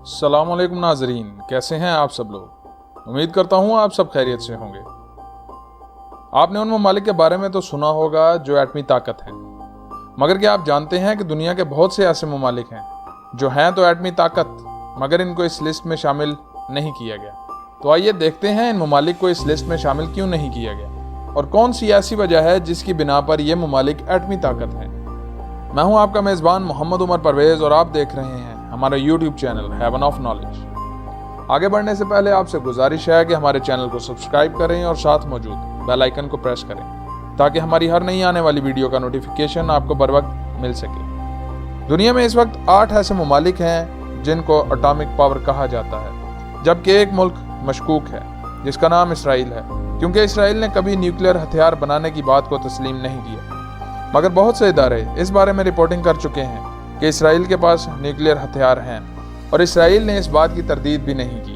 अस्सलाम वालेकुम नाजरीन, कैसे हैं आप सब लोग। उम्मीद करता हूँ आप सब खैरियत से होंगे। आपने उन ममालिक के बारे में तो सुना होगा जो एटमी ताकत हैं, मगर क्या आप जानते हैं कि दुनिया के बहुत से ऐसे ममालिक हैं जो हैं तो एटमी ताकत, मगर इनको इस लिस्ट में शामिल नहीं किया गया। तो आइए देखते हैं इन ममालिक को इस लिस्ट में शामिल क्यों नहीं किया गया और कौन सी ऐसी वजह है जिसकी बिना पर ये ममालिक एटमी ताकत हैं। मैं हूँ आपका मेज़बान मोहम्मद उमर परवेज़ और आप देख रहे हैं हमारा YouTube channel heaven of knowledge. आगे बढ़ने से पहले आपसे गुजारिश है कि हमारे चैनल को सब्सक्राइब करें और साथ मौजूद बेल आइकन को प्रेस करें ताकि हमारी हर नई आने वाली वीडियो का नोटिफिकेशन आपको बर वक्त मिल सके। दुनिया में इस वक्त 8 ऐसे ममालिक हैं जिनको एटॉमिक पावर कहा जाता है, जबकि एक मुल्क मशकूक है जिसका नाम इसराइल है, क्योंकि इसराइल ने कभी न्यूक्लियर हथियार बनाने की बात को तस्लीम नहीं किया। मगर बहुत से इदारे इस बारे में रिपोर्टिंग कर चुके हैं कि इसराइल के पास न्यूक्लियर हथियार हैं और इसराइल ने इस बात की तरदीद भी नहीं की।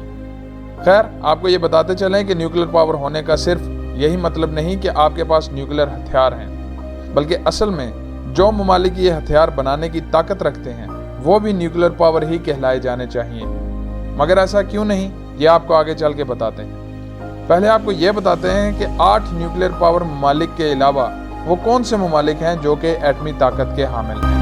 खैर, आपको ये बताते चलें कि न्यूक्लियर पावर होने का सिर्फ यही मतलब नहीं कि आपके पास न्यूक्लियर हथियार हैं, बल्कि असल में जो ममालिक ये हथियार बनाने की ताकत रखते हैं वो भी न्यूक्लियर पावर ही कहलाए जाने चाहिए। मगर ऐसा क्यों नहीं, ये आपको आगे चल के बताते हैं। पहले आपको ये बताते हैं कि 8 न्यूक्लियर पावर ममालिक के अलावा वो कौन से ममालिक हैं जो कि एटमी ताकत के हामिल हैं।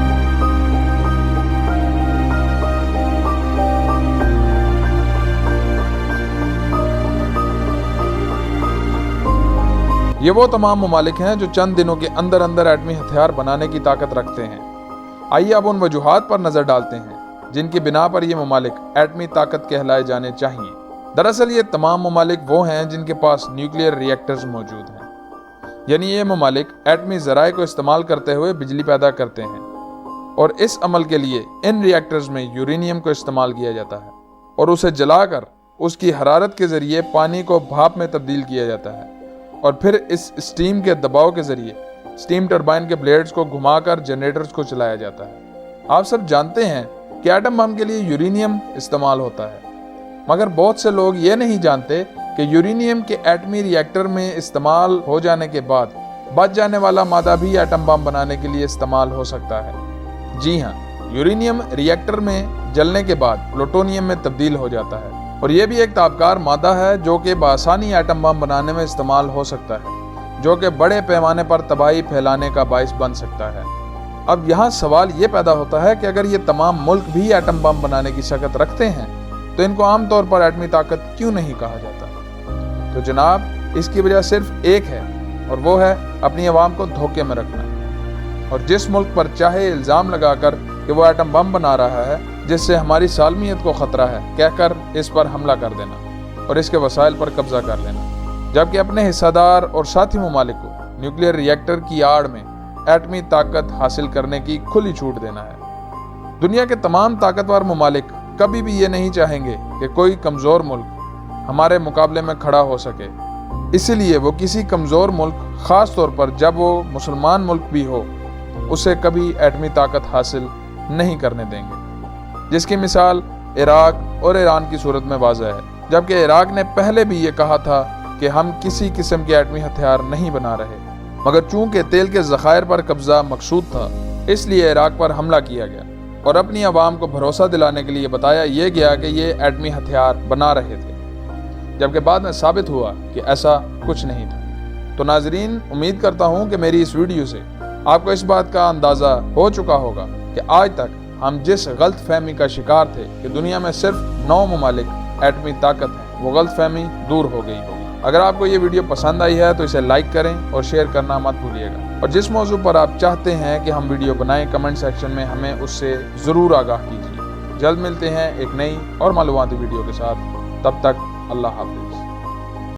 ये वो तमाम ममालिक हैं जो चंद दिनों के अंदर अंदर एटमी हथियार बनाने की ताकत रखते हैं। आइए अब उन वजूहात पर नजर डालते हैं जिनकी बिना पर ये ममालिक एटमी ताकत कहलाए जाने चाहिए। दरअसल ये तमाम ममालिक वो हैं जिनके पास न्यूक्लियर रिएक्टर्स मौजूद हैं, यानी ये ममालिक एटमी ज़राए को इस्तेमाल करते हुए बिजली पैदा करते हैं और इस अमल के लिए इन रिएक्टर्स में यूरेनियम को इस्तेमाल किया जाता है और उसे जलाकर उसकी हरारत के ज़रिए पानी को भाप में तब्दील किया जाता है और फिर इस स्टीम के दबाव के ज़रिए स्टीम टरबाइन के ब्लेड्स को घुमाकर जनरेटर्स को चलाया जाता है। आप सब जानते हैं कि एटम बम के लिए यूरेनियम इस्तेमाल होता है, मगर बहुत से लोग ये नहीं जानते कि यूरेनियम के एटमी रिएक्टर में इस्तेमाल हो जाने के बाद बच जाने वाला मादा भी एटम बम बनाने के लिए इस्तेमाल हो सकता है। जी हाँ, यूरेनियम रिएक्टर में जलने के बाद प्लूटोनियम में तब्दील हो जाता है और ये भी एक ताबकार मादा है जो कि बआसानी एटम बम बनाने में इस्तेमाल हो सकता है, जो कि बड़े पैमाने पर तबाही फैलाने का बाइस बन सकता है। अब यहाँ सवाल ये पैदा होता है कि अगर ये तमाम मुल्क भी एटम बम बनाने की सकत रखते हैं तो इनको आमतौर पर एटमी ताकत क्यों नहीं कहा जाता। तो जनाब, इसकी वजह सिर्फ एक है और वो है अपनी आवाम को धोखे में रखना और जिस मुल्क पर चाहे इल्ज़ाम लगाकर कि वो एटम बम बना रहा है जिससे हमारी सालमियत को ख़तरा है कहकर इस पर हमला कर देना और इसके वसाइल पर कब्जा कर लेना, जबकि अपने हिस्सेदार और साथी ममालिक को न्यूक्लियर रिएक्टर की आड़ में एटमी ताकत हासिल करने की खुली छूट देना है। दुनिया के तमाम ताकतवर ममालिक कभी भी ये नहीं चाहेंगे कि कोई कमज़ोर मुल्क हमारे मुकाबले में खड़ा हो सके, इसीलिए वो किसी कमज़ोर मुल्क, ख़ास तौर पर जब वो मुसलमान मुल्क भी हो, उसे कभी एटमी ताकत हासिल नहीं करने देंगे, जिसकी मिसाल इराक और ईरान की सूरत में वाज़ह है। जबकि इराक ने पहले भी ये कहा था कि हम किसी किस्म के एटमी हथियार नहीं बना रहे, मगर चूंकि तेल के ज़खायर पर कब्जा मकसूद था इसलिए इराक पर हमला किया गया और अपनी आवाम को भरोसा दिलाने के लिए बताया ये गया कि ये एटमी हथियार बना रहे थे, जबकि बाद में साबित हुआ कि ऐसा कुछ नहीं था। तो नाजरीन, उम्मीद करता हूँ कि मेरी इस वीडियो से आपको इस बात का अंदाज़ा हो चुका होगा कि आज तक हम जिस गलत फहमी का शिकार थे कि दुनिया में सिर्फ 9 ममालिक एटमी ताकत हैं, वो गलत फहमी दूर हो गई होगी। अगर आपको ये वीडियो पसंद आई है तो इसे लाइक करें और शेयर करना मत भूलिएगा और जिस मौजू पर आप चाहते हैं कि हम वीडियो बनाएं कमेंट सेक्शन में हमें उससे ज़रूर आगाह कीजिए। जल्द मिलते हैं एक नई और मालूमाती वीडियो के साथ, तब तक अल्लाह हाफ़िज़।